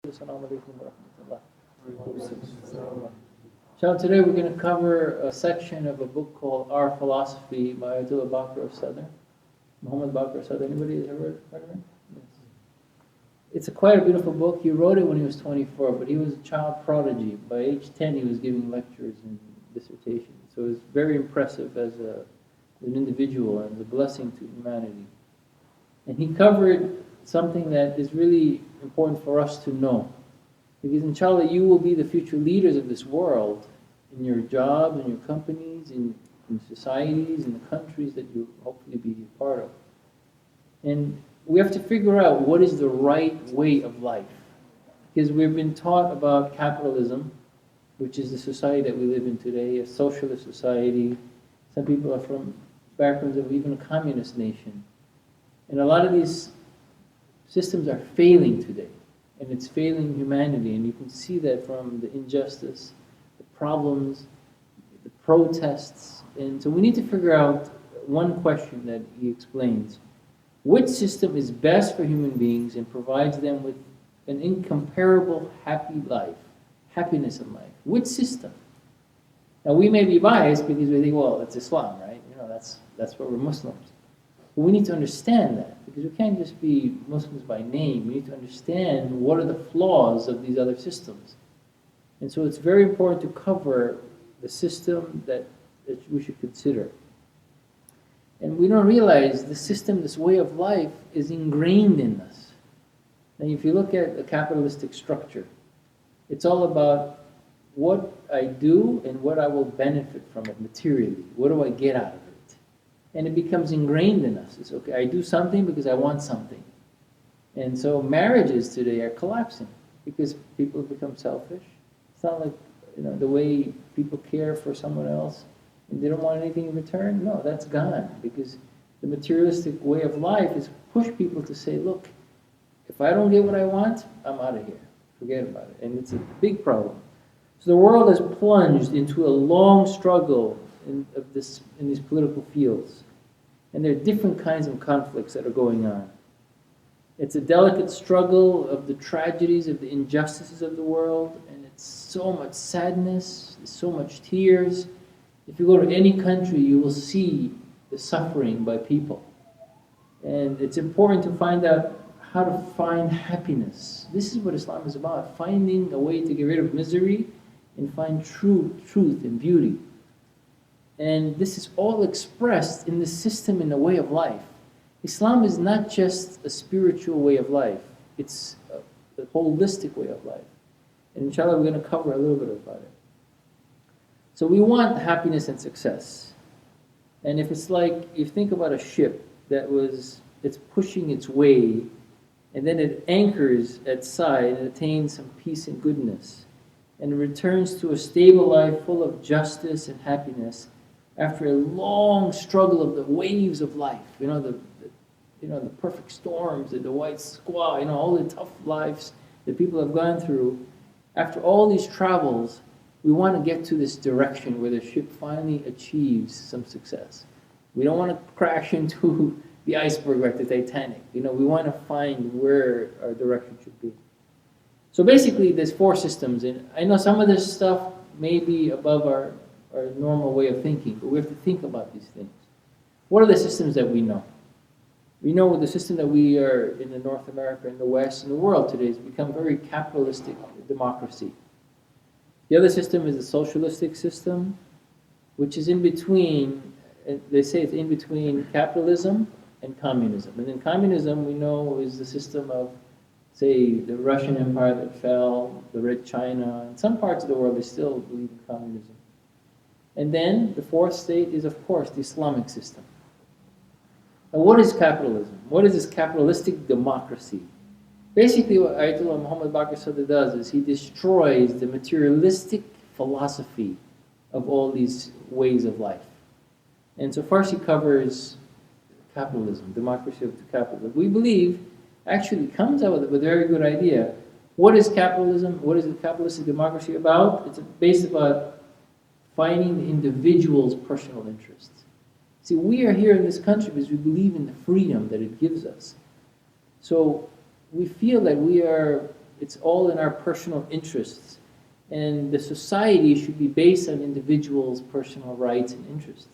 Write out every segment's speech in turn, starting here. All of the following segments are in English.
Assalamu alaikum wa rahmatullah. So today we're going to cover a section of a book called Our Philosophy by Ayatollah Bakr al-Sadr. Muhammad Bakr al-Sadr. Anybody has ever heard of him? Yes. It's quite a beautiful book. He wrote it when he was 24, but he was a child prodigy. By age 10 he was giving lectures and dissertations. So it was very impressive as an individual and a blessing to humanity. And he covered something that is really important for us to know. Because inshallah you will be the future leaders of this world in your jobs, in your companies, in societies, in the countries that you'll hopefully be a part of. And we have to figure out what is the right way of life. Because we've been taught about capitalism, which is the society that we live in today, a socialist society. Some people are from backgrounds of even a communist nation. And a lot of these systems are failing today, and it's failing humanity, and you can see that from the injustice, the problems, the protests. And so we need to figure out one question that he explains. Which system is best for human beings and provides them with an incomparable happy life, happiness in life? Which system? Now we may be biased because we think, well, it's Islam, right? You know, that's what we're Muslims. But we need to understand that, because we can't just be Muslims by name. We need to understand what are the flaws of these other systems. And so it's very important to cover the system that we should consider. And we don't realize the system, this way of life, is ingrained in us. Now if you look at the capitalistic structure, it's all about what I do and what I will benefit from it materially. What do I get out of it? And it becomes ingrained in us. It's okay, I do something because I want something. And so marriages today are collapsing because people have become selfish. It's not like, you know, the way people care for someone else and they don't want anything in return. No, that's gone, because the materialistic way of life has pushed people to say, look, if I don't get what I want, I'm out of here. Forget about it. And it's a big problem. So the world has plunged into a long struggle in these political fields. And there are different kinds of conflicts that are going on. It's a delicate struggle of the tragedies, of the injustices of the world, and it's so much sadness, so much tears. If you go to any country, you will see the suffering by people. And it's important to find out how to find happiness. This is what Islam is about, finding a way to get rid of misery and find truth and beauty. And this is all expressed in the system, in the way of life. Islam is not just a spiritual way of life. It's a holistic way of life. And inshallah we're going to cover a little bit about it. So we want happiness and success. And if it's like, you think about a ship it's pushing its way, and then it anchors at side and attains some peace and goodness, and returns to a stable life full of justice and happiness, after a long struggle of the waves of life, the perfect storms, the white squall, all the tough lives that people have gone through. After all these travels, we want to get to this direction where the ship finally achieves some success. We don't want to crash into the iceberg like the Titanic. We want to find where our direction should be. So basically, there's four systems, and I know some of this stuff may be above our normal way of thinking, but we have to think about these things. What are the systems that we know? We know the system that we are in the North America, in the West, in the world today has become very capitalistic democracy. The other system is the socialistic system, which is in between, they say it's in between capitalism and communism. And then communism, we know, is the system of, say, the Russian Empire that fell, the Red China. In some parts of the world, they still believe in communism. And then the fourth state is, of course, the Islamic system. Now, what is capitalism? What is this capitalistic democracy? Basically, what Ayatollah Muhammad Bakr Sadr does is he destroys the materialistic philosophy of all these ways of life. And so first he covers capitalism, democracy of capitalism. We believe, actually comes out with a very good idea. What is capitalism? What is the capitalistic democracy about? It's based about finding the individual's personal interests. See, we are here in this country because we believe in the freedom that it gives us. So we feel that we are It's all in our personal interests. And the society should be based on individuals' personal rights and interests.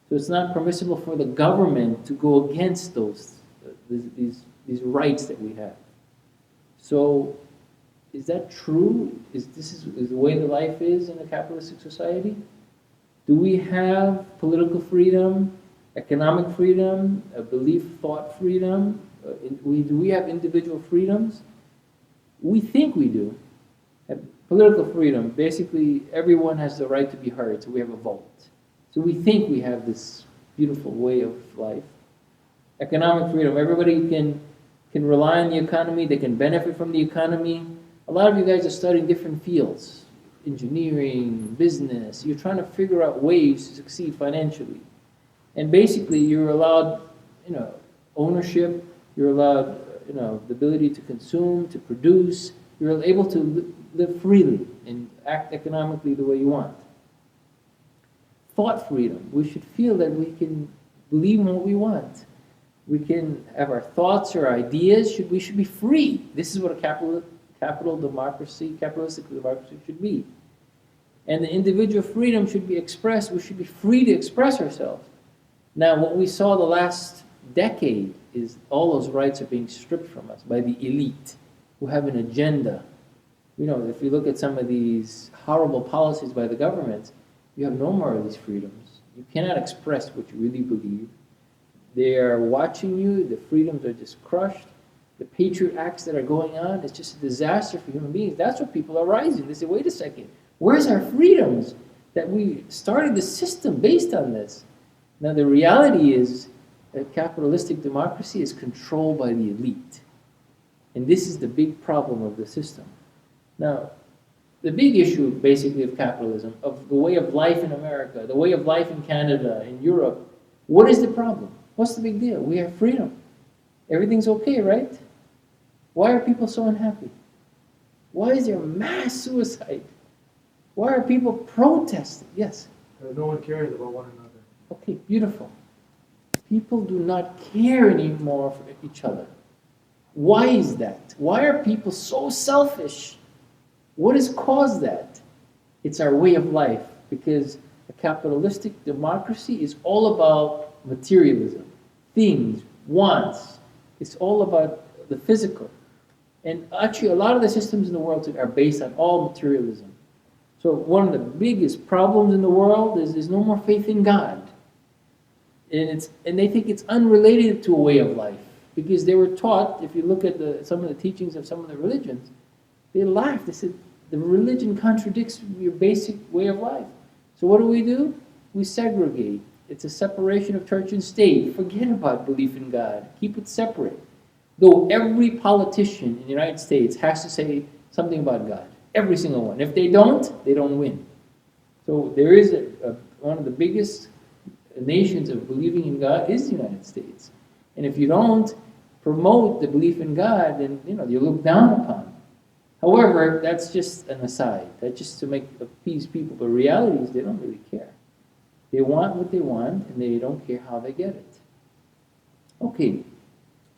So it's not permissible for the government to go against these rights that we have. So is that true? Is the way the life is in a capitalistic society? Do we have political freedom, economic freedom, belief, thought freedom? Do we have individual freedoms? We think we do. Political freedom, basically everyone has the right to be heard, so we have a vote. So we think we have this beautiful way of life. Economic freedom, everybody can rely on the economy, they can benefit from the economy. A lot of you guys are studying different fields, engineering, business. You're trying to figure out ways to succeed financially. And basically you're allowed, ownership, you're allowed, the ability to consume, to produce. You're able to live freely and act economically the way you want. Thought freedom. We should feel that we can believe in what we want. We can have our thoughts or ideas. We should be free. This is what a capitalistic democracy should be. And the individual freedom should be expressed. We should be free to express ourselves. Now, what we saw the last decade is all those rights are being stripped from us by the elite who have an agenda. If you look at some of these horrible policies by the government, you have no more of these freedoms. You cannot express what you really believe. They are watching you. The freedoms are just crushed. The Patriot Acts that are going on, it's just a disaster for human beings. That's what people are rising. They say, wait a second, where's our freedoms? That we started the system based on this. Now the reality is that capitalistic democracy is controlled by the elite. And this is the big problem of the system. Now, the big issue basically of capitalism, of the way of life in America, the way of life in Canada, in Europe, what is the problem? What's the big deal? We have freedom. Everything's okay, right? Why are people so unhappy? Why is there mass suicide? Why are people protesting? Yes? No one cares about one another. Okay, beautiful. People do not care anymore for each other. Why is that? Why are people so selfish? What has caused that? It's our way of life, because a capitalistic democracy is all about materialism, things, wants. It's all about the physical. And actually, a lot of the systems in the world today are based on all materialism. So one of the biggest problems in the world is there's no more faith in God. And they think it's unrelated to a way of life, because they were taught, if you look at some of the teachings of some of the religions, they laughed. They said, the religion contradicts your basic way of life. So what do? We segregate. It's a separation of church and state. Forget about belief in God. Keep it separate. Though every politician in the United States has to say something about God. Every single one. If they don't win. So there is one of the biggest nations of believing in God is the United States. And if you don't promote the belief in God, then you're looked down upon. However, that's just an aside. That's just to appease people. But reality is they don't really care. They want what they want, and they don't care how they get it. Okay,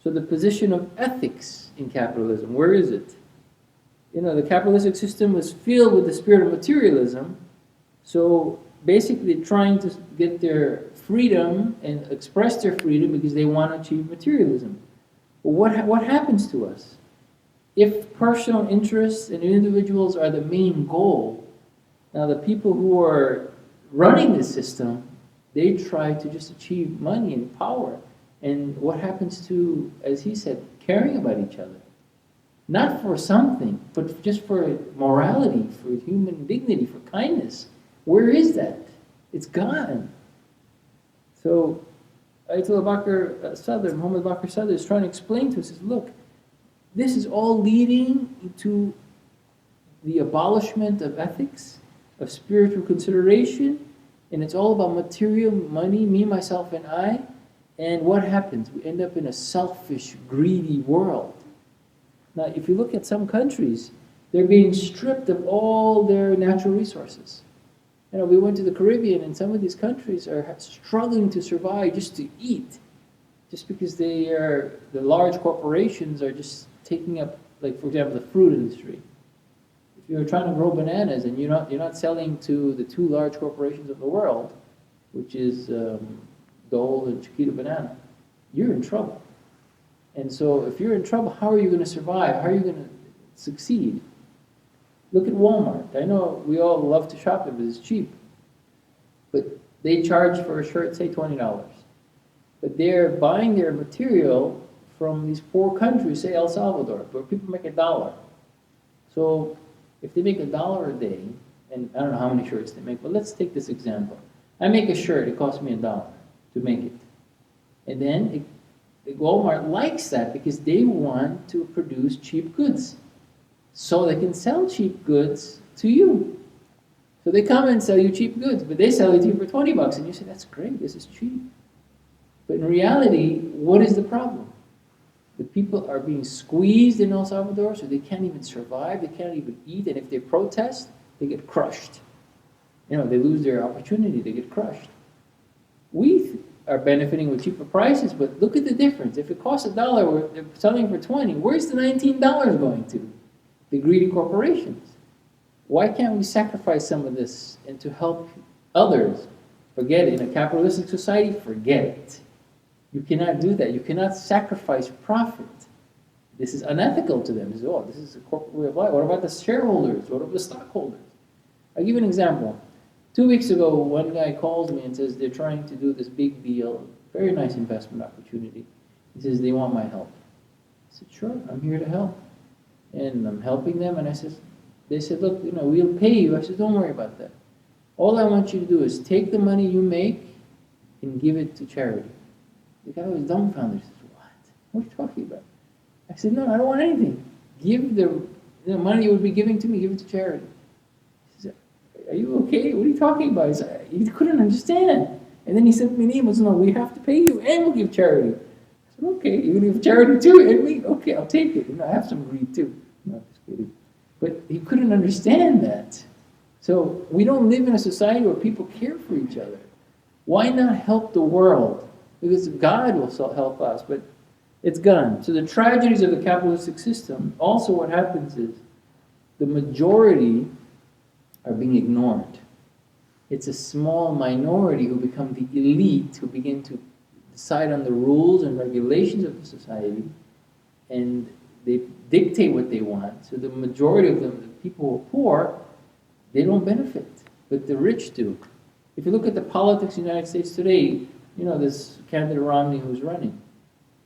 so the position of ethics in capitalism, where is it? The capitalistic system was filled with the spirit of materialism, so basically trying to get their freedom and express their freedom because they want to achieve materialism. But what happens to us? If personal interests and individuals are the main goal, now the people who are running the system, they try to just achieve money and power. And what happens to, as he said, caring about each other? Not for something, but just for morality, for human dignity, for kindness. Where is that? It's gone. So Muhammad Bakr Sadr is trying to explain to us, says, look, this is all leading to the abolishment of ethics, of spiritual consideration, and it's all about material, money, me, myself, and I. And what happens? We end up in a selfish, greedy world. Now, if you look at some countries, they're being stripped of all their natural resources. We went to the Caribbean, and some of these countries are struggling to survive just to eat, just because the large corporations are just taking up like for example, the fruit industry. If you're trying to grow bananas and you're not selling to the two large corporations of the world, which is Dole and Chiquita Banana, you're in trouble. And so if you're in trouble, how are you going to survive? How are you going to succeed? Look at Walmart. I know we all love to shop there because it's cheap. But they charge for a shirt, say $20. But they're buying their material from these poor countries, say El Salvador, where people make $1. So if they make $1 a day, and I don't know how many shirts they make, but let's take this example. I make a shirt, it costs me $1 to make it. And then Walmart likes that because they want to produce cheap goods. So they can sell cheap goods to you. So they come and sell you cheap goods, but they sell it to you for $20, and you say, that's great, this is cheap. But in reality, what is the problem? The people are being squeezed in El Salvador, so they can't even survive, they can't even eat, and if they protest, they get crushed. They lose their opportunity, they get crushed. We are benefiting with cheaper prices, but look at the difference. If it costs $1, they're selling for $20, where's the $19 going to? The greedy corporations. Why can't we sacrifice some of this and to help others? Forget it. In a capitalistic society, forget it. You cannot do that. You cannot sacrifice profit. This is unethical to them. This is a corporate way of life. What about the shareholders? What about the stockholders? I'll give you an example. 2 weeks ago, one guy calls me and says they're trying to do this big deal, very nice investment opportunity. He says they want my help. I said, sure, I'm here to help. And I'm helping them, and they said, look, we'll pay you. I said, don't worry about that. All I want you to do is take the money you make and give it to charity. The guy was dumbfounded. He says, what? What are you talking about? I said, no, I don't want anything. Give the money you would be giving to me, give it to charity. He said, are you okay? What are you talking about? He couldn't understand. And then he sent me an email, no, we have to pay you and we'll give charity. I said, okay, you're going to give charity too and me? Okay, I'll take it. I have some greed too. No, just kidding. But he couldn't understand that. So we don't live in a society where people care for each other. Why not help the world? Because God will help us, but it's gone. So the tragedies of the capitalistic system, also what happens is the majority are being ignored. It's a small minority who become the elite, who begin to decide on the rules and regulations of the society, and they dictate what they want. So the majority of them, the people who are poor, they don't benefit, but the rich do. If you look at the politics in the United States today, this candidate Romney who's running,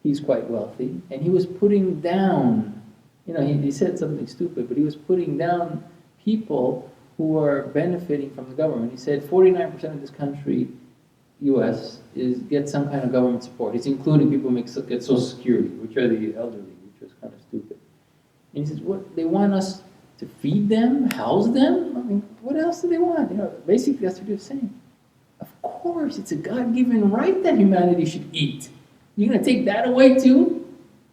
he's quite wealthy, and he was putting down, he said something stupid, but he was putting down people who are benefiting from the government. He said 49% of this country, U.S., gets some kind of government support. It's including people who get Social Security, which are the elderly, which was kind of stupid. And he says, what, they want us to feed them, house them? I mean, what else do they want? Basically that's what he was saying. Of course, it's a God-given right that humanity should eat. You're going to take that away too?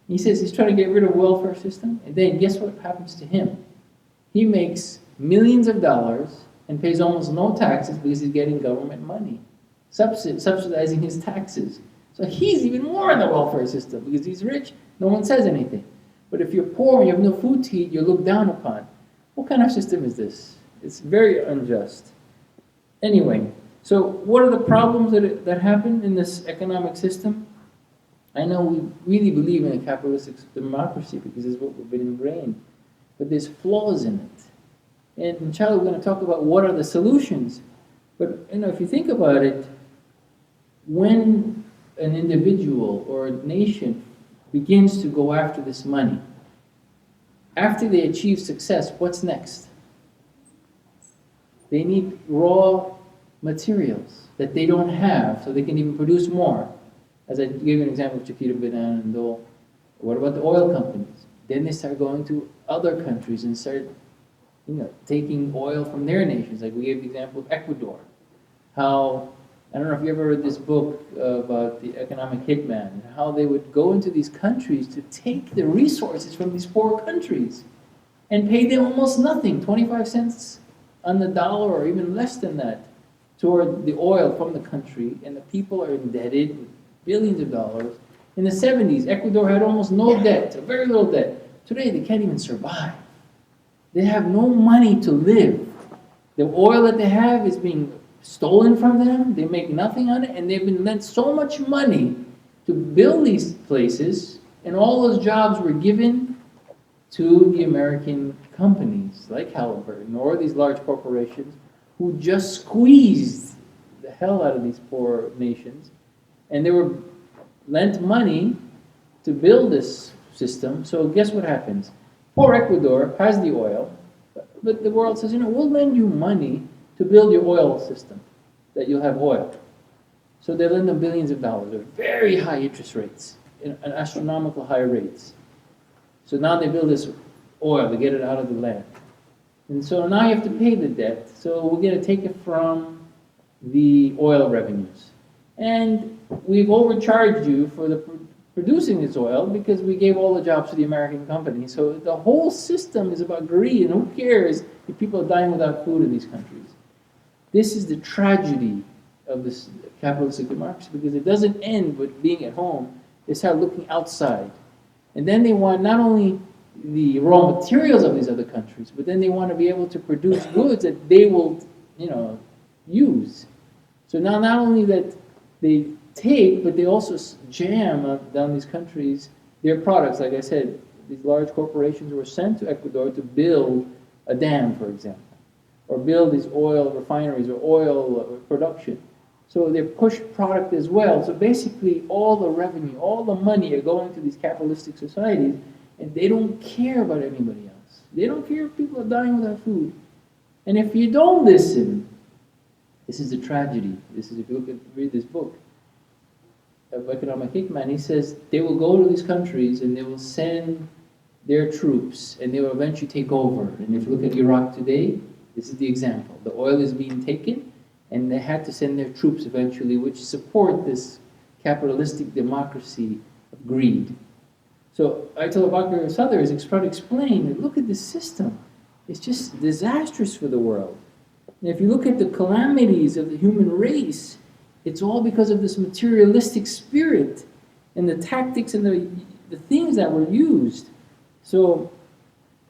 He says he's trying to get rid of the welfare system, and then guess what happens to him? He makes millions of dollars and pays almost no taxes because he's getting government money, subsidizing his taxes. So he's even more in the welfare system because he's rich, no one says anything. But if you're poor and you have no food to eat, you're looked down upon. What kind of system is this? It's very unjust. Anyway, so what are the problems that happen in this economic system? I know we really believe in a capitalistic democracy because it's what we've been ingrained, but there's flaws in it. And inshallah, we're going to talk about what are the solutions. But if you think about it, when an individual or a nation begins to go after this money, after they achieve success, what's next? They need raw materials that they don't have so they can even produce more. As I gave you an example of Chiquita Banana and Dole. What about the oil companies? Then they start going to other countries and start taking oil from their nations. Like we gave the example of Ecuador. How, I don't know if you ever read this book about the economic hitman, and how they would go into these countries to take the resources from these poor countries and pay them almost nothing, 25 cents on the dollar or even less than that, toward the oil from the country, and the people are indebted with billions of dollars. In the 70s, Ecuador had almost no debt, very little debt. Today they can't even survive. They have no money to live. The oil that they have is being stolen from them. They make nothing on it, and they've been lent so much money to build these places, and all those jobs were given to the American companies like Halliburton or these large corporations who just squeezed the hell out of these poor nations, and they were lent money to build this system. So guess what happens? Poor Ecuador has the oil, but the world says, we'll lend you money to build your oil system, that you'll have oil. So they lend them billions of dollars at very high interest rates, and astronomical high rates. So now they build this oil to get it out of the land. And so now you have to pay the debt, so we're going to take it from the oil revenues. And we've overcharged you for producing this oil because we gave all the jobs to the American company. So the whole system is about greed, and who cares if people are dying without food in these countries? This is the tragedy of this capitalistic democracy, because it doesn't end with being at home. They start looking outside. And then they want not only the raw materials of these other countries, but then they want to be able to produce goods that they will, use. So now not only that they take, but they also jam down these countries their products. Like I said, these large corporations were sent to Ecuador to build a dam, for example, or build these oil refineries or oil production. So they push product as well. So basically all the revenue, all the money are going to these capitalistic societies, and they don't care about anybody else. They don't care if people are dying without food. And if you don't listen, this is the tragedy. This is, if you read this book of Economic Hikmah, he says they will go to these countries and they will send their troops and they will eventually take over. And if you look at Iraq today, this is the example. The oil is being taken, and they had to send their troops eventually, which support this capitalistic democracy of greed. So Ayatollah Bakr Sadr is trying to explain that, look at this system. It's just disastrous for the world. And if you look at the calamities of the human race, it's all because of this materialistic spirit and the tactics and the things that were used. So,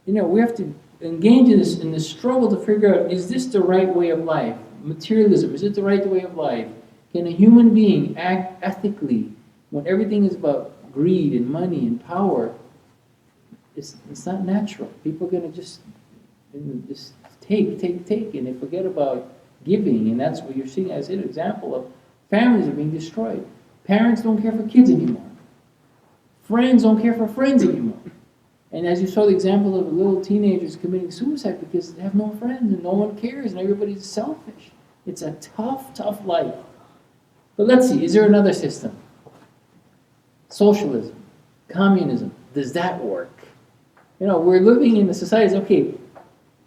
we have to engage in this struggle to figure out, is this the right way of life? Materialism, is it the right way of life? Can a human being act ethically when everything is about greed and money and power? It's not natural. People are going to just take, and they forget about giving, and that's what you're seeing as an example of families are being destroyed. Parents don't care for kids anymore. Friends don't care for friends anymore. And as you saw the example of little teenagers committing suicide because they have no friends and no one cares and everybody's selfish. It's a tough, tough life. But let's see, is there another system? Socialism, communism, does that work? We're living in a society, okay,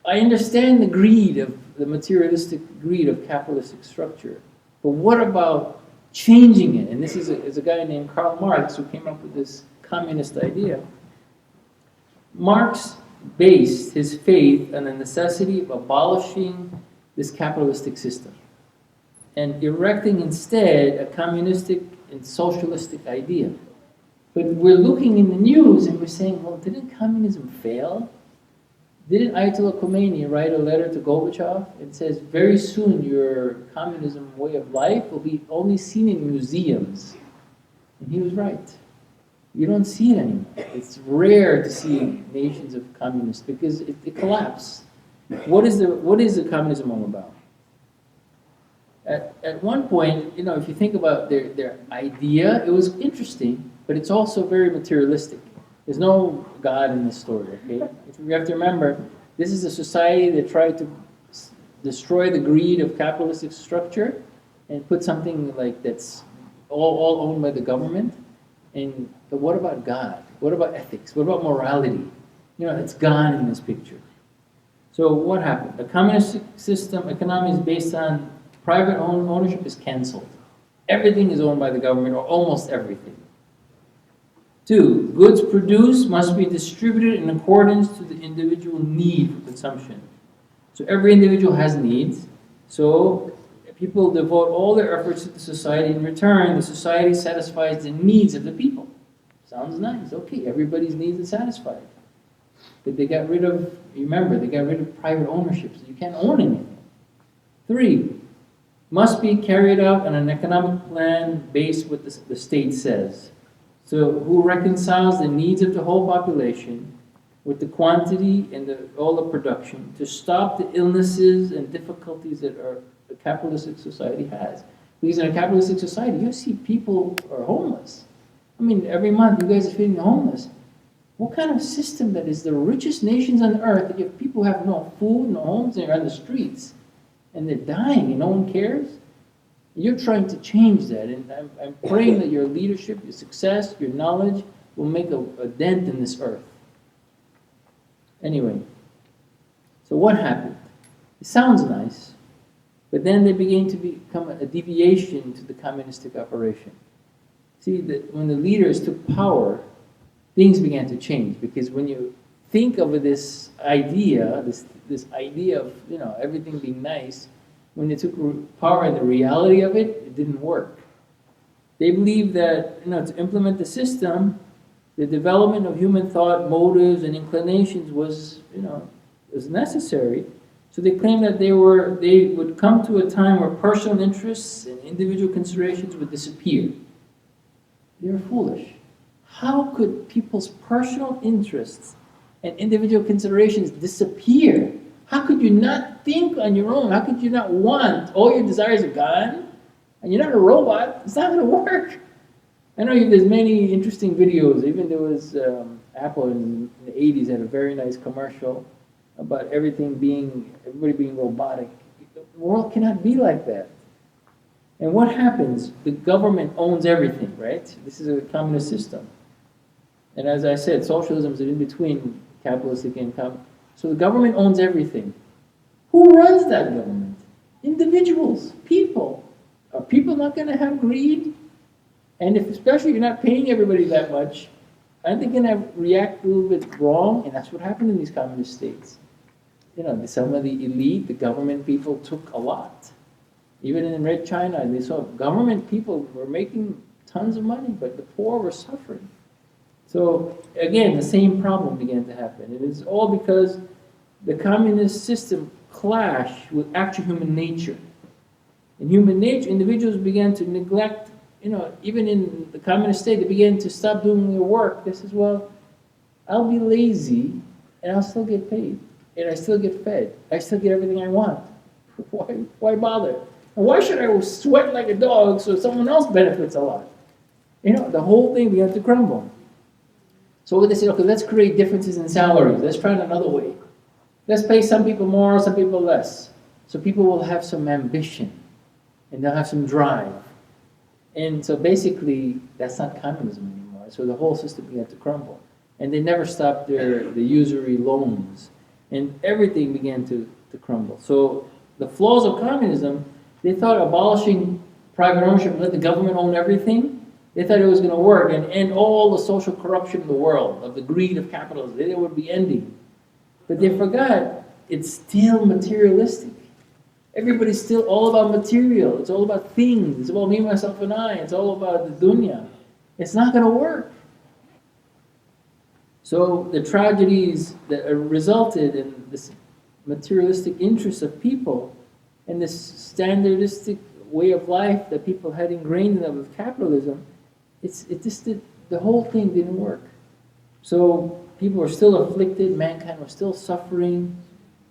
I understand the greed of the materialistic greed of capitalistic structure, but what about changing it? And this is a guy named Karl Marx who came up with this communist idea. Marx based his faith on the necessity of abolishing this capitalistic system and erecting instead a communistic and socialistic idea. But we're looking in the news and we're saying, well, didn't communism fail? Didn't Ayatollah Khomeini write a letter to Gorbachev and says, very soon your communism way of life will be only seen in museums? And he was right. You don't see it anymore. It's rare to see nations of communists because it collapsed. What is the communism all about? At one point, if you think about their idea, it was interesting, but it's also very materialistic. There's no God in this story, okay? You have to remember, this is a society that tried to destroy the greed of capitalistic structure and put something like that's all owned by the government. But what about God? What about ethics? What about morality? It's gone in this picture. So what happened? The communist system economy is based on private ownership is canceled. Everything is owned by the government, or almost everything. 2, goods produced must be distributed in accordance to the individual need for consumption. So every individual has needs. So people devote all their efforts to the society. In return, the society satisfies the needs of the people. Sounds nice. Okay, everybody's needs are satisfied. But they got rid of, remember, they got rid of private ownership, so you can't own anything. 3, must be carried out on an economic plan based what the state says. So who reconciles the needs of the whole population with the quantity and all the production to stop the illnesses and difficulties that a capitalistic society has. Because in a capitalistic society, you see people are homeless. I mean, every month you guys are feeding the homeless. What kind of system that is the richest nations on earth that if people have no food, no homes, and they're on the streets, and they're dying and no one cares? You're trying to change that, and I'm praying that your leadership, your success, your knowledge will make a dent in this earth. Anyway, so what happened? It sounds nice, but then they began to become a deviation to the communistic operation. See, when the leaders took power, things began to change, because when you think of this idea, this idea of everything being nice, when they took power and the reality of it, it didn't work. They believed that to implement the system, the development of human thought, motives, and inclinations was necessary. So they claimed that they would come to a time where personal interests and individual considerations would disappear. They're foolish. How could people's personal interests and individual considerations disappear? How could you not think on your own? How could you not want? All your desires are gone, and you're not a robot. It's not going to work. I know there's many interesting videos. Even there was Apple in the 80s had a very nice commercial about everybody being robotic. The world cannot be like that. And what happens? The government owns everything, right? This is a communist system. And as I said, socialism is in between capitalistic and communist. So the government owns everything. Who runs that government? Individuals, people. Are people not going to have greed? And especially if you're not paying everybody that much, aren't they going to react a little bit wrong? And that's what happened in these communist states. Some of the elite, the government people took a lot. Even in Red China, they saw government people were making tons of money, but the poor were suffering. So again, the same problem began to happen. And it's all because the communist system clashed with actual human nature. In human nature, individuals began to neglect, even in the communist state, they began to stop doing their work. They says, well, I'll be lazy and I'll still get paid. And I still get fed. I still get everything I want. Why bother? And why should I sweat like a dog so someone else benefits a lot? The whole thing began to crumble. So they said, okay, let's create differences in salaries. Let's try it another way. Let's pay some people more, some people less. So people will have some ambition and they'll have some drive. And so basically, that's not communism anymore. So the whole system began to crumble. And they never stopped the usury loans. And everything began to crumble. So the flaws of communism, they thought abolishing private ownership, let the government own everything, they thought it was going to work and end all the social corruption in the world, of the greed of capitalism. It would be ending. But they forgot it's still materialistic. Everybody's still all about material. It's all about things. It's about me, myself, and I. It's all about the dunya. It's not going to work. So the tragedies that resulted in this materialistic interest of people and this standardistic way of life that people had ingrained in them with capitalism, the whole thing didn't work. So people were still afflicted, mankind was still suffering.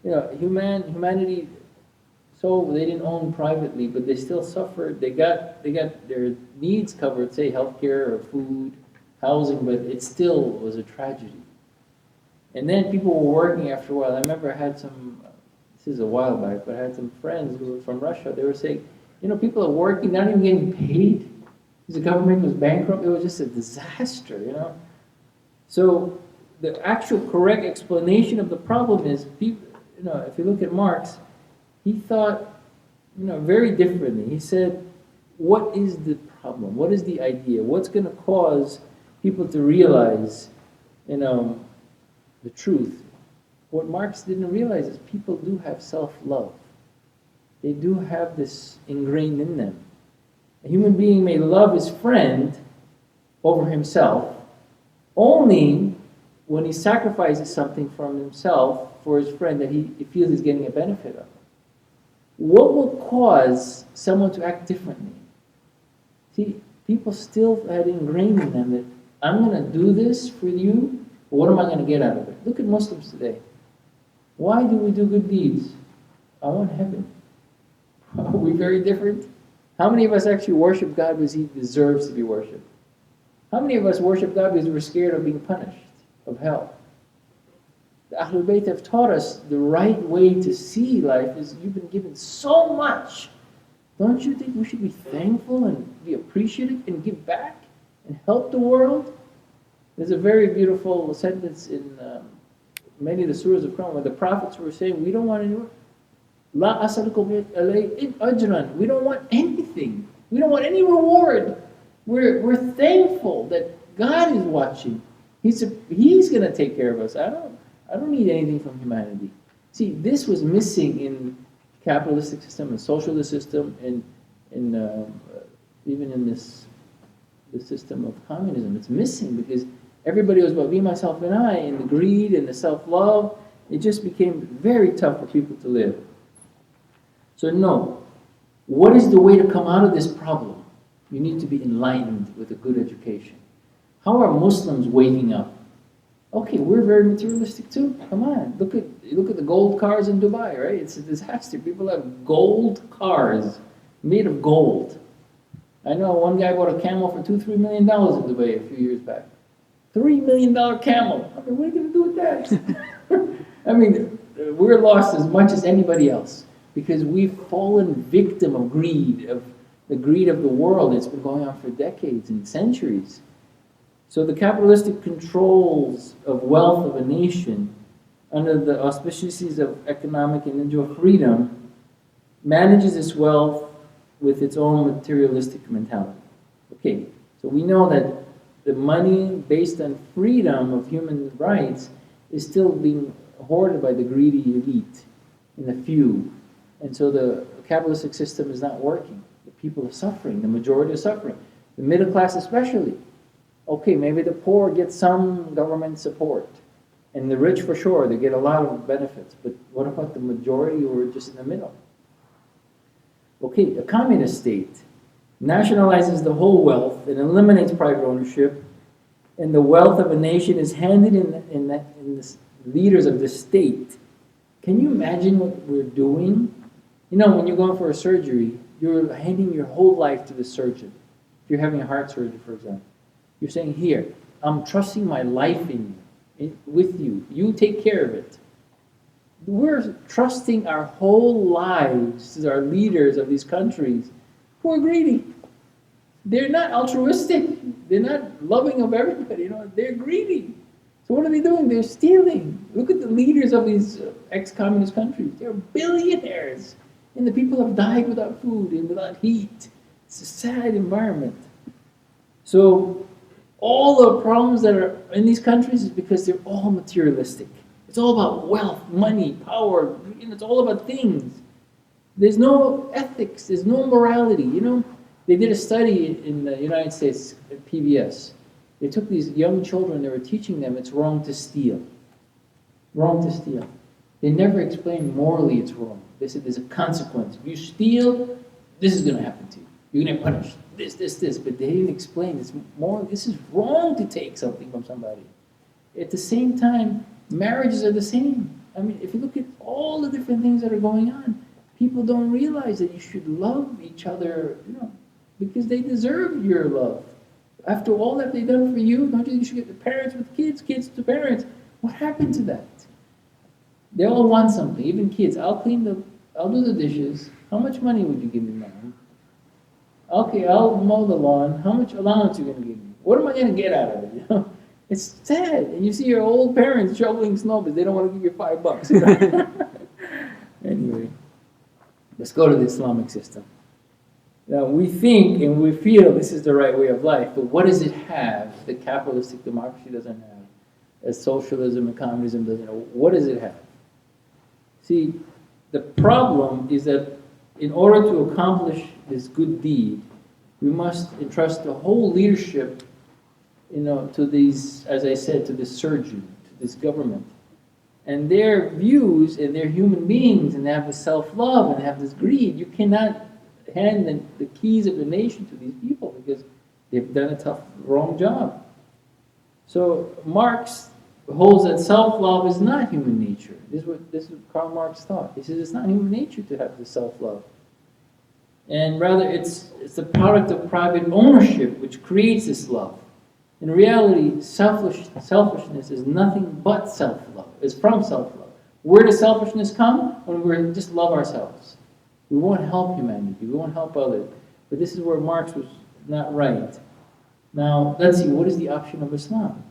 Humanity, so they didn't own privately, but they still suffered. They got their needs covered, say healthcare or food, housing, but it still was a tragedy. And then people were working after a while. I remember I had this is a while back, but I had some friends who were from Russia. They were saying, people are working, not even getting paid. The government was bankrupt. It was just a disaster, So the actual correct explanation of the problem is, people, if you look at Marx, he thought, very differently. He said, what is the problem? What is the idea? What's going to cause people to realize, the truth? What Marx didn't realize is people do have self-love. They do have this ingrained in them. A human being may love his friend over himself only when he sacrifices something from himself for his friend that he feels he's getting a benefit of. What will cause someone to act differently? See, people still had ingrained in them that I'm going to do this for you, but what am I going to get out of it? Look at Muslims today. Why do we do good deeds? I want heaven. Are we very different? How many of us actually worship God because He deserves to be worshipped? How many of us worship God because we're scared of being punished, of hell? The Ahlul-bayt have taught us the right way to see life is you've been given so much. Don't you think we should be thankful and be appreciative and give back and help the world? There's a very beautiful sentence in many of the surahs of Quran where the prophets were saying, we don't want any La as'alukum alayhi ajran. We don't want anything. We don't want any reward. We're thankful that God is watching. He's going to take care of us. I don't need anything from humanity. See, this was missing in capitalistic system and socialist system and even in this the system of communism. It's missing because everybody was about me, myself, and I, and the greed and the self-love. It just became very tough for people to live. So no, what is the way to come out of this problem? You need to be enlightened with a good education. How are Muslims waking up? Okay, we're very materialistic too. Come on, look at the gold cars in Dubai, right? It's a disaster. People have gold cars made of gold. I know one guy bought a camel for $2-3 million in Dubai a few years back. $3 million camel. I mean, what are you going to do with that? I mean, we're lost as much as anybody else because we've fallen victim of greed, of the greed of the world. It's been going on for decades and centuries. So the capitalistic controls of wealth of a nation under the auspices of economic and individual freedom manages its wealth with its own materialistic mentality. Okay, so we know that the money based on freedom of human rights is still being hoarded by the greedy elite and the few. And so the capitalistic system is not working. The people are suffering, the majority are suffering. The middle class especially. Okay, maybe the poor get some government support. And the rich for sure, they get a lot of benefits. But what about the majority who are just in the middle? Okay, a communist state nationalizes the whole wealth and eliminates private ownership, and the wealth of a nation is handed in the leaders of the state. Can you imagine what we're doing? You know, when you're going for a surgery, you're handing your whole life to the surgeon. If you're having a heart surgery, for example, you're saying, here, I'm trusting my life in you, with you. You take care of it. We're trusting our whole lives to our leaders of these countries who are greedy. They're not altruistic. They're not loving of everybody. You know, they're greedy. So what are they doing? They're stealing. Look at the leaders of these ex-communist countries. They're billionaires. And the people have died without food and without heat. It's a sad environment. So all the problems that are in these countries is because they're all materialistic. It's all about wealth, money, power. It's all about things. There's no ethics. There's no morality. You know, they did a study in the United States at PBS. They took these young children. They were teaching them it's wrong to steal. Wrong to steal. They never explained morally it's wrong. They said there's a consequence. If you steal, this is going to happen to you. You're going to get punished. This. But they didn't explain it's moral. This is wrong to take something from somebody. At the same time, marriages are the same. I mean, if you look at all the different things that are going on, people don't realize that you should love each other, you know, because they deserve your love. After all that they've done for you, don't you think you should get the parents with kids, kids to parents? What happened to that? They all want something, even kids. I'll do the dishes. How much money would you give me, Mom? Okay, I'll mow the lawn. How much allowance are you going to give me? What am I going to get out of it? You know? It's sad. And you see your old parents shoveling snow because they don't want to give you $5. You know? Anyway, let's go to the Islamic system. Now, we think and we feel this is the right way of life, but what does it have that capitalistic democracy doesn't have, as socialism and communism doesn't have? What does it have? See, the problem is that in order to accomplish this good deed, we must entrust the whole leadership, you know, to these, as I said, to this surgeon, this government. And their views, and they're human beings, and they have this self-love, and they have this greed. You cannot hand the keys of the nation to these people because they've done a tough, wrong job. So Marx holds that self-love is not human nature. This is what Karl Marx thought. He says it's not human nature to have the self-love. And rather it's the product of private ownership which creates this love. In reality, selfishness is nothing but self-love. It's from self-love. Where does selfishness come? When we just love ourselves. We won't help humanity. We won't help others. But this is where Marx was not right. Now, let's see, what is the option of Islam?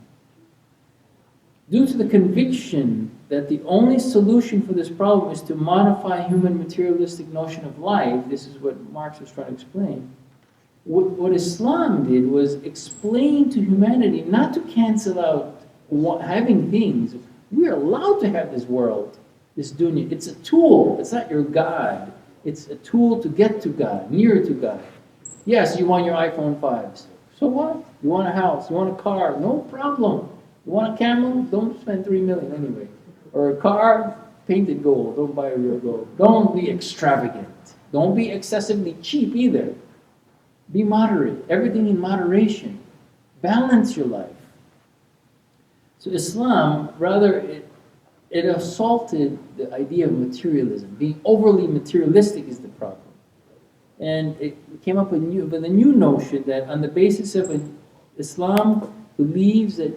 Due to the conviction that the only solution for this problem is to modify human materialistic notion of life, this is what Marx was trying to explain, what Islam did was explain to humanity not to cancel out having things. We're allowed to have this world, this dunya. It's a tool. It's not your God. It's a tool to get to God, nearer to God. Yes, you want your iPhone 5s. So what? You want a house, you want a car, no problem. You want a camel? Don't spend $3 million anyway. Or a car, painted gold. Don't buy real gold. Don't be extravagant. Don't be excessively cheap either. Be moderate. Everything in moderation. Balance your life. So Islam, rather, it assaulted the idea of materialism. Being overly materialistic is the problem. And it came up with a new notion that on the basis of Islam believes that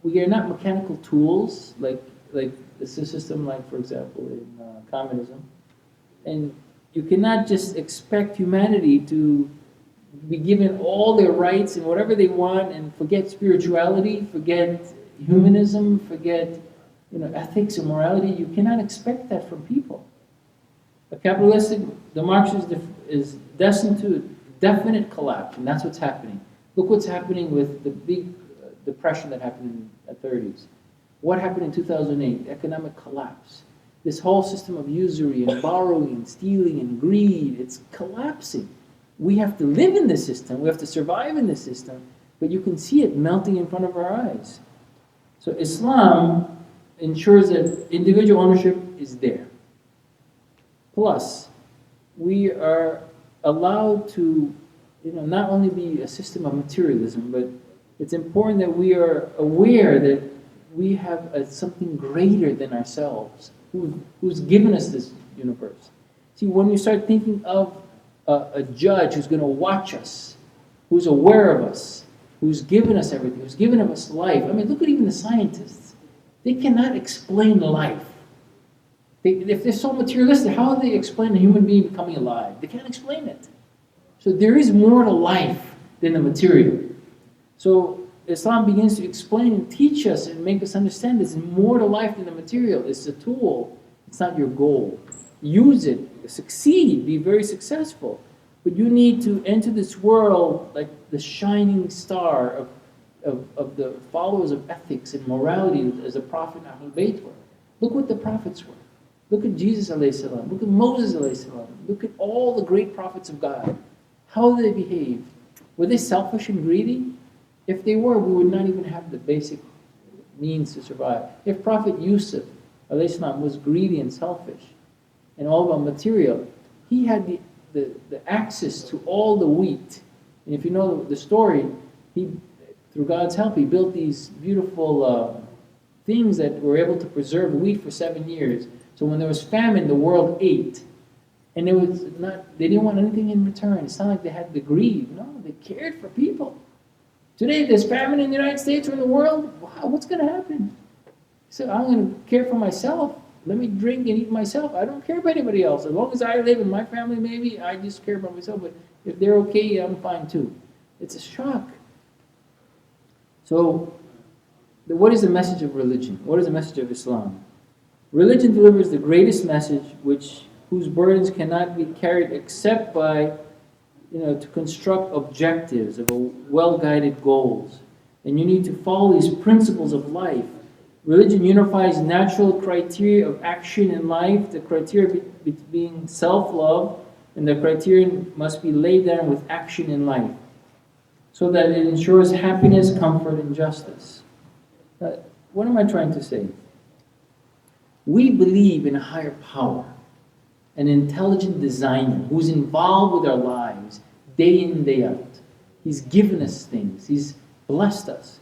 we are not mechanical tools, like the system, like for example in communism. And you cannot just expect humanity to be given all their rights and whatever they want and forget spirituality, forget humanism, forget ethics and morality. You cannot expect that from people. A capitalistic democracy is destined to definite collapse, and that's what's happening. Look what's happening with the big depression that happened in the 30s. What happened in 2008? Economic collapse. This whole system of usury and borrowing and stealing and greed, it's collapsing. We have to live in this system. We have to survive in this system. But you can see it melting in front of our eyes. So Islam ensures that individual ownership is there. Plus, we are allowed to not only be a system of materialism, but it's important that we are aware that we have something greater than ourselves who's given us this universe. See, when you start thinking of a judge who's going to watch us, who's aware of us, who's given us everything, who's given us life. I mean, look at even the scientists. They cannot explain life. If they're so materialistic, how do they explain a human being becoming alive? They can't explain it. So there is more to life than the material. So Islam begins to explain and teach us and make us understand there's more to life than the material. It's a tool. It's not your goal. Use it. Succeed. Be very successful. But you need to enter this world like the shining star of the followers of ethics and morality as the Prophet and Ahlul-bayt were. Look what the prophets were. Look at Jesus alayhi salam. Look at Moses alayhi salam. Look at all the great prophets of God. How did they behave? Were they selfish and greedy? If they were, we would not even have the basic means to survive. If Prophet Yusuf alayhi salam was greedy and selfish and all about material, he had the access to all the wheat. And if you know the story, through God's help, he built these beautiful things that were able to preserve wheat for 7 years. So when there was famine, the world ate. And they didn't want anything in return. It's not like they had the greed. No, they cared for people. Today, there's famine in the United States or in the world. Wow, what's going to happen? So I'm going to care for myself. Let me drink and eat myself. I don't care about anybody else. As long as I live in my family, maybe, I just care about myself. But if they're okay, I'm fine too. It's a shock. So, what is the message of religion? What is the message of Islam? Religion delivers the greatest message whose burdens cannot be carried except by, to construct objectives of well-guided goals. And you need to follow these principles of life. Religion unifies natural criteria of action in life, the criteria being self-love, and the criterion must be laid down with action in life, so that it ensures happiness, comfort, and justice. what am I trying to say? We believe in a higher power, an intelligent designer who's involved with our lives day in and day out. He's given us things. He's blessed us.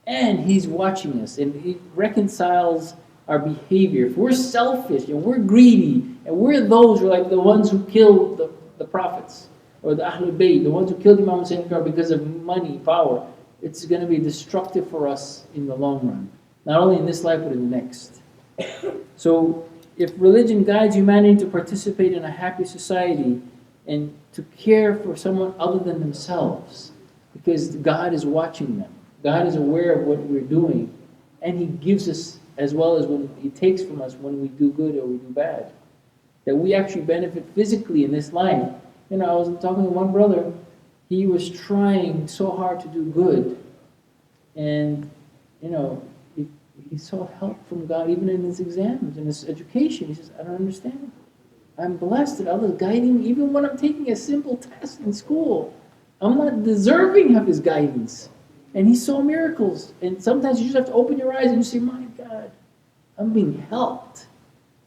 And He's watching us, and He reconciles our behavior. If we're selfish and we're greedy, and we're those who are like the ones who killed the prophets, or the Ahlul-bayt, the ones who killed Imam Hussein because of money, power, it's going to be destructive for us in the long run. Not only in this life, but in the next. So, if religion guides humanity to participate in a happy society and to care for someone other than themselves, because God is watching them, God is aware of what we're doing, and He gives us as well as when He takes from us when we do good or we do bad. That we actually benefit physically in this life. You know, I was talking to one brother, he was trying so hard to do good, and, you know, he saw help from God even in his exams, in his education. He says, I don't understand. I'm blessed that others guiding me, even when I'm taking a simple test in school. I'm not deserving of His guidance. And he saw miracles. And sometimes you just have to open your eyes and you say, my God, I'm being helped.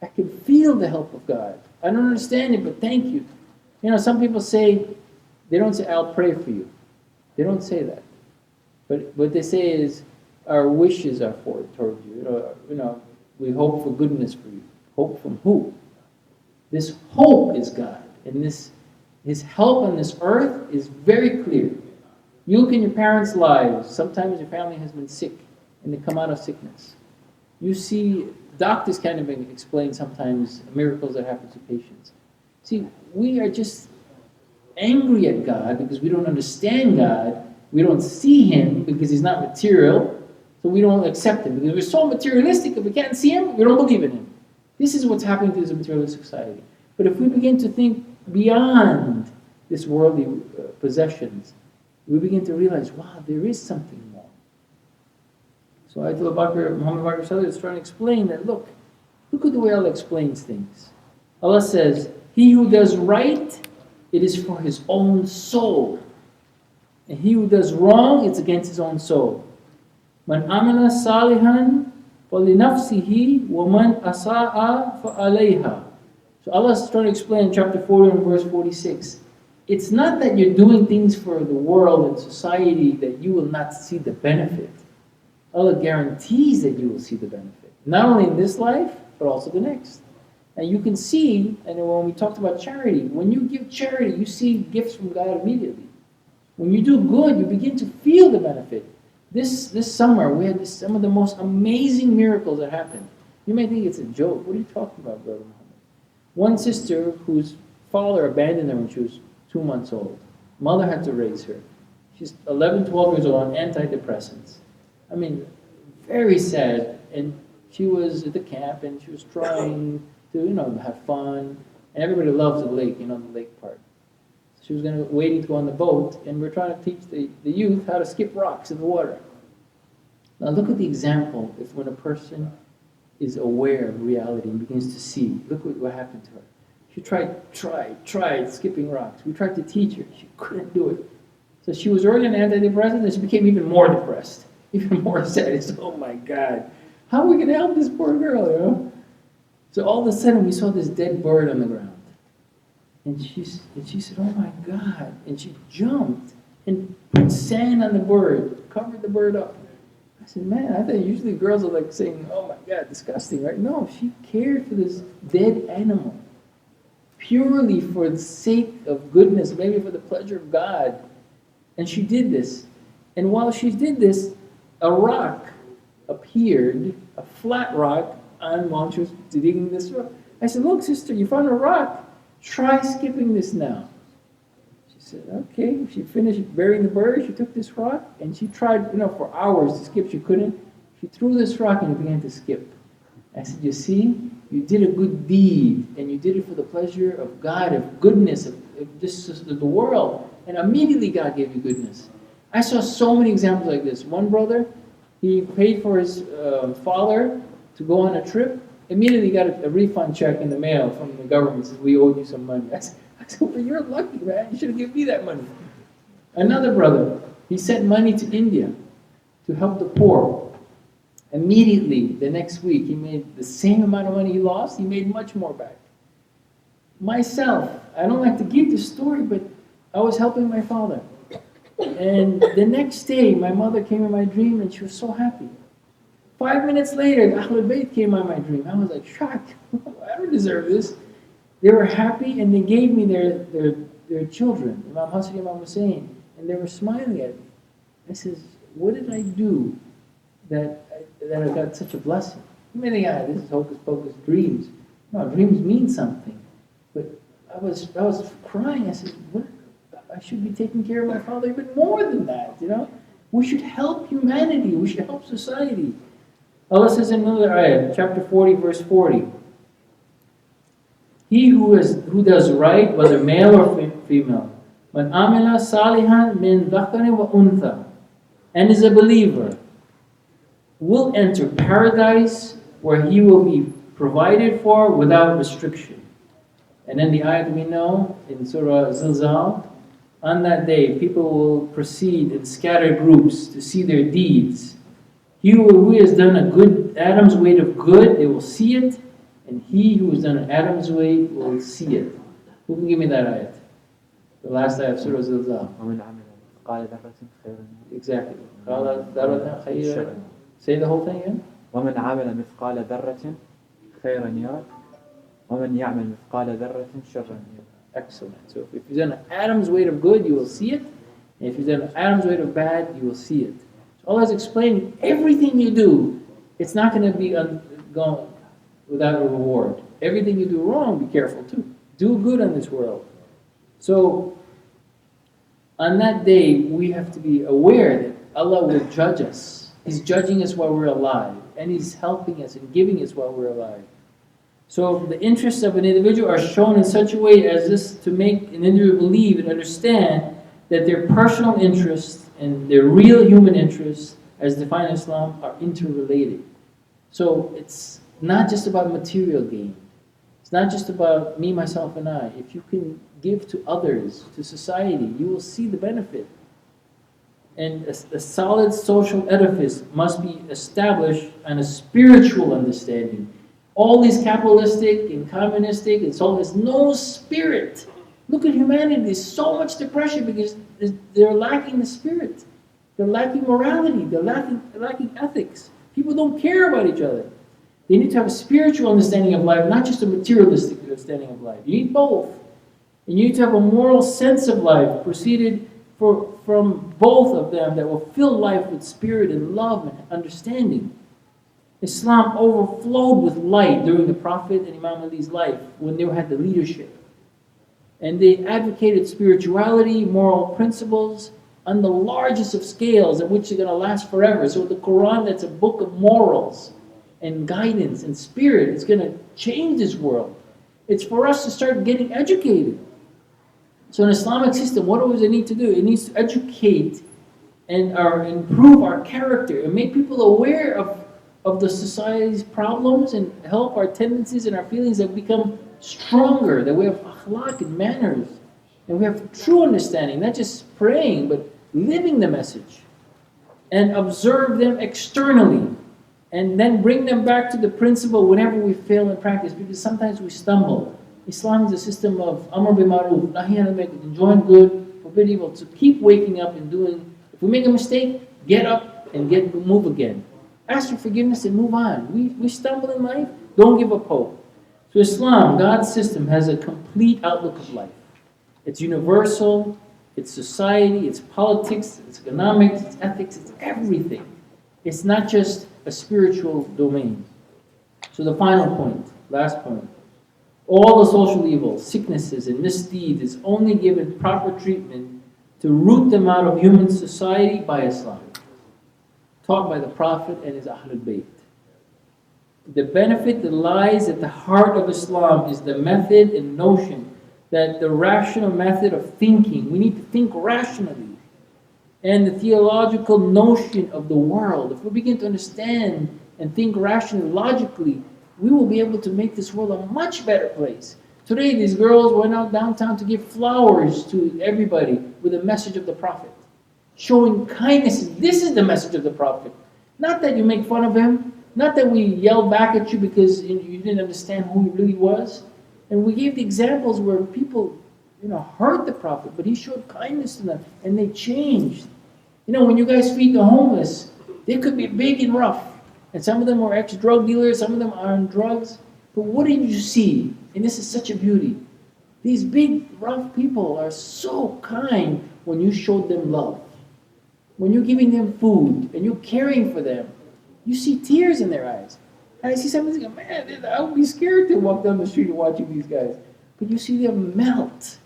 I can feel the help of God. I don't understand it, but thank you. You know, some people say, they don't say, I'll pray for you. They don't say that. But what they say is, our wishes are towards you. You know, we hope for goodness for you. Hope from who? This hope is God. And His help on this earth is very clear. You look in your parents' lives. Sometimes your family has been sick and they come out of sickness. You see, doctors can't even explain sometimes miracles that happen to patients. See, we are just angry at God because we don't understand God. We don't see Him because He's not material. So we don't accept Him. Because we're so materialistic, if we can't see Him, we don't believe in Him. This is what's happening to this materialistic society. But if we begin to think beyond this worldly possessions, we begin to realize, wow, there is something more. So Ayatollah Muhammad Bakr Sadr is trying to explain that, look at the way Allah explains things. Allah says, he who does right, it is for his own soul. And he who does wrong, it's against his own soul. Man amila salihan falinafsihi wa man asa'a fa'alayha. So Allah is trying to explain in chapter 40 and verse 46. It's not that you're doing things for the world and society that you will not see the benefit. Allah guarantees that you will see the benefit. Not only in this life, but also the next. And you can see, and when we talked about charity, when you give charity, you see gifts from God immediately. When you do good, you begin to feel the benefit. This summer, we had some of the most amazing miracles that happened. You may think it's a joke. What are you talking about, Brother Muhammad? One sister whose father abandoned her when she was 2 months old. Mother had to raise her. She's 11, 12 years old on antidepressants. I mean, very sad. And she was at the camp and she was trying to, have fun. And everybody loves the lake, the lake part. She was waiting to go on the boat, and we're trying to teach the youth how to skip rocks in the water. Now look at the example if when a person is aware of reality and begins to see. Look what happened to her. She tried skipping rocks. We tried to teach her. She couldn't do it. So she was already on antidepressants, and she became even more depressed, even more sad. It's, oh my God, how are we going to help this poor girl, So all of a sudden, we saw this dead bird on the ground. And she said, oh my God. And she jumped and put sand on the bird, covered the bird up. I said, man, I thought usually girls are like saying, oh my God, disgusting, right? No, she cared for this dead animal. Purely for the sake of goodness, maybe for the pleasure of God. And she did this. And while she did this, a rock appeared, a flat rock, while she was digging this rock. I said, look, sister, you found a rock. Try skipping this now. She said, okay. She finished burying the bird. She took this rock and she tried, for hours to skip. She couldn't. She threw this rock and began to skip. I said, you see, you did a good deed and you did it for the pleasure of God, of goodness, of just the world. And immediately God gave you goodness. I saw so many examples like this. One brother, he paid for his father to go on a trip. Immediately got a refund check in the mail from the government. Says, we owed you some money. I said, well, you're lucky, man. You should have given me that money. Another brother, he sent money to India to help the poor. Immediately, the next week, he made the same amount of money he lost, he made much more back. Myself, I don't like to give this story, but I was helping my father. And the next day, my mother came in my dream and she was so happy. 5 minutes later, the Ahlul-bayt came on my dream. I was like shocked. I don't deserve this. They were happy and they gave me their children, Imam Hassan and Imam Hussein, and they were smiling at me. I says, what did I do that I got such a blessing? You may think, this is hocus pocus dreams. No, dreams mean something. But I was crying. I said, what? I should be taking care of my father even more than that, you know? We should help humanity. We should help society. Allah says in another ayah, chapter 40, verse 40. He who does right, whether male or female, man amila salihan min dhakarin wa untha, and is a believer, will enter paradise where he will be provided for without restriction. And then the ayat we know in Surah Zilzal, on that day people will proceed in scattered groups to see their deeds. He who has done a good Adam's weight of good, they will see it, and he who has done an Adam's weight will see it. Who can give me that ayat? The last ayat of Surah Zilzal. Exactly. Say the whole thing again. ومن عمل مثقال ذرة خيرا يره ومن يعمل مثقال ذرة شرا يره. Excellent. So if you've done an atom's weight of good, you will see it. And if you've done an atom's weight of bad, you will see it. So Allah is explaining everything you do, it's not going to be gone without a reward. Everything you do wrong, be careful too. Do good in this world. So on that day, we have to be aware that Allah will judge us. He's judging us while we're alive. And He's helping us and giving us while we're alive. So the interests of an individual are shown in such a way as this to make an individual believe and understand that their personal interests and their real human interests, as defined in Islam, are interrelated. So it's not just about material gain. It's not just about me, myself, and I. If you can give to others, to society, you will see the benefit. And a solid social edifice must be established on a spiritual understanding. All these capitalistic and communistic and so on, there's no spirit. Look at humanity, there's so much depression because they're lacking the spirit. They're lacking morality, they're lacking ethics. People don't care about each other. They need to have a spiritual understanding of life, not just a materialistic understanding of life. You need both. And you need to have a moral sense of life proceeded from both of them that will fill life with spirit and love and understanding. Islam overflowed with light during the Prophet and Imam Ali's life when they had the leadership. And they advocated spirituality, moral principles on the largest of scales in which they're going to last forever. So the Quran, that's a book of morals and guidance and spirit, it's going to change this world. It's for us to start getting educated. So an Islamic system, what does it need to do? It needs to educate and improve our character and make people aware of the society's problems and help our tendencies and our feelings that become stronger, that we have akhlaq and manners, and we have true understanding, not just praying, but living the message, and observe them externally, and then bring them back to the principle whenever we fail in practice, because sometimes we stumble. Islam is a system of amr bil ma'ruf, nahi anil munkar, enjoin good, forbid evil, to keep waking up and doing. If we make a mistake, get up and move again. Ask for forgiveness and move on. We stumble in life, don't give up hope. So Islam, God's system, has a complete outlook of life. It's universal, it's society, it's politics, it's economics, it's ethics, it's everything. It's not just a spiritual domain. So the final point, last point. All the social evils, sicknesses, and misdeeds is only given proper treatment to root them out of human society by Islam. Taught by the Prophet and his Ahlul-bayt. The benefit that lies at the heart of Islam is the method and notion that the rational method of thinking, we need to think rationally, and the theological notion of the world. If we begin to understand and think rationally, logically, we will be able to make this world a much better place. Today, these girls went out downtown to give flowers to everybody with a message of the Prophet, showing kindness. This is the message of the Prophet. Not that you make fun of him, not that we yell back at you because you didn't understand who he really was. And we gave the examples where people, hurt the Prophet, but he showed kindness to them, and they changed. When you guys feed the homeless, they could be big and rough, and some of them are ex-drug dealers, some of them are on drugs. But what did you see? And this is such a beauty. These big, rough people are so kind when you showed them love. When you're giving them food and you're caring for them, you see tears in their eyes. And I see somebody go, man, I would be scared to walk down the street watching these guys. But you see them melt.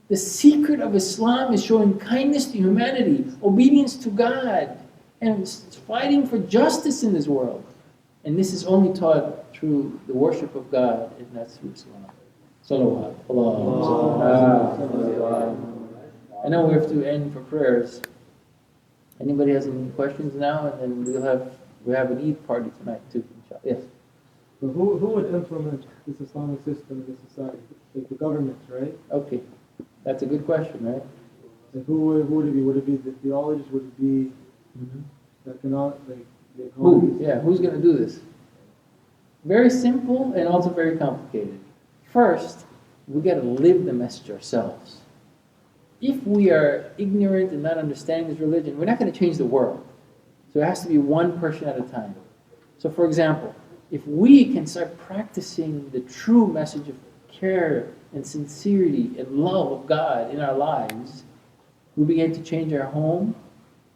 The secret of Islam is showing kindness to humanity, obedience to God, and fighting for justice in this world. And this is only taught through the worship of God, and that's through Islam. Salawat. I know we have to end for prayers. Anybody has any questions now? And then we have an Eid party tonight too. Yes. So who would implement this Islamic system in this society? Like the government, right? Okay, that's a good question, right? Like who would it be? Would it be the theologists? Would it be the economists? Who? Yeah, who's going to do this? Very simple and also very complicated. First, we got to live the message ourselves. If we are ignorant and not understanding this religion, we're not going to change the world. So it has to be one person at a time. So for example, if we can start practicing the true message of care and sincerity and love of God in our lives, we begin to change our home,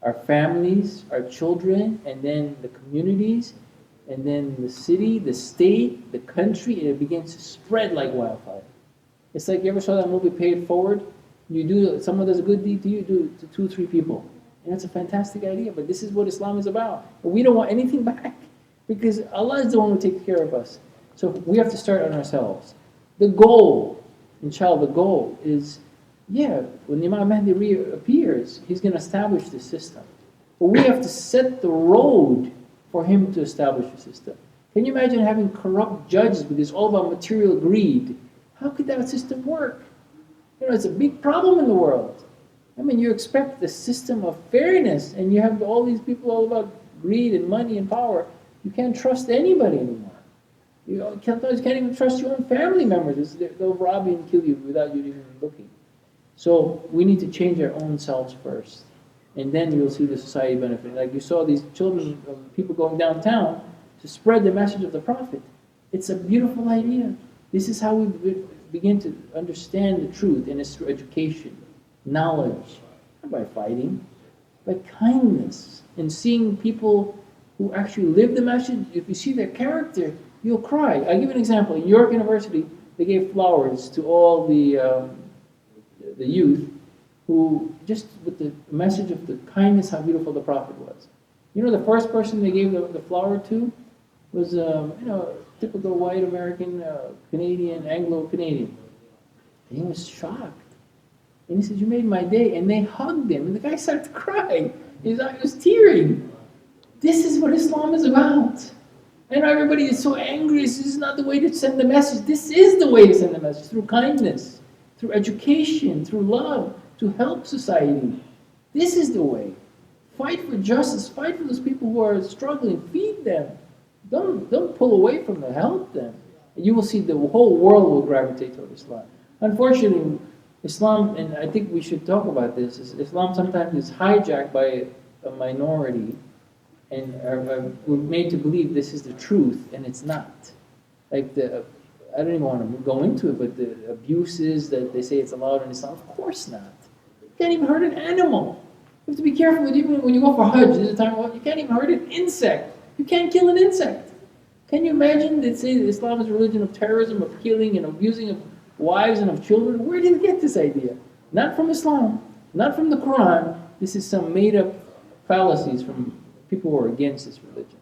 our families, our children, and then the communities, and then the city, the state, the country, and it begins to spread like wildfire. It's like, you ever saw that movie Pay It Forward? Someone does a good deed to you, do it to 2 or 3 people. And that's a fantastic idea, but this is what Islam is about. But we don't want anything back, because Allah is the one who takes care of us. So we have to start on ourselves. The goal, inshallah, the goal is, when Imam Mahdi reappears, he's going to establish the system. But we have to set the road for him to establish a system. Can you imagine having corrupt judges because it's all about material greed? How could that system work? It's a big problem in the world. I mean, you expect the system of fairness, and you have all these people all about greed and money and power. You can't trust anybody anymore. You can't even trust your own family members. They'll rob you and kill you without you even looking. So we need to change our own selves first, and then you'll see the society benefit. Like you saw these children, people going downtown to spread the message of the Prophet. It's a beautiful idea. This is how we begin to understand the truth, and it's through education, knowledge, not by fighting, by kindness, and seeing people who actually live the message. If you see their character, you'll cry. I'll give you an example. In York University, they gave flowers to all the youth who, just with the message of the kindness, how beautiful the Prophet was. The first person they gave the flower to was, typical white American, Canadian, Anglo-Canadian. And he was shocked. And he said, "You made my day." And they hugged him. And the guy started to cry. His eye was tearing. This is what Islam is about. I know everybody is so angry. This is not the way to send the message. This is the way to send the message. Through kindness, through education, through love, to help society. This is the way. Fight for justice. Fight for those people who are struggling. Feed them. Don't pull away from them. Help them. And you will see the whole world will gravitate toward Islam. Unfortunately, Islam, and I think we should talk about this, Islam sometimes is hijacked by a minority, and we're made to believe this is the truth, and it's not. Like I don't even want to go into it, but the abuses that they say it's allowed in Islam, of course not. You can't even hurt an animal. You have to be careful even when you go for Hajj. There's a time you can't even hurt an insect. You can't kill an insect. Can you imagine they say that Islam is a religion of terrorism, of killing and abusing of wives and of children? Where did they get this idea? Not from Islam, not from the Quran. This is some made-up fallacies from people who are against this religion.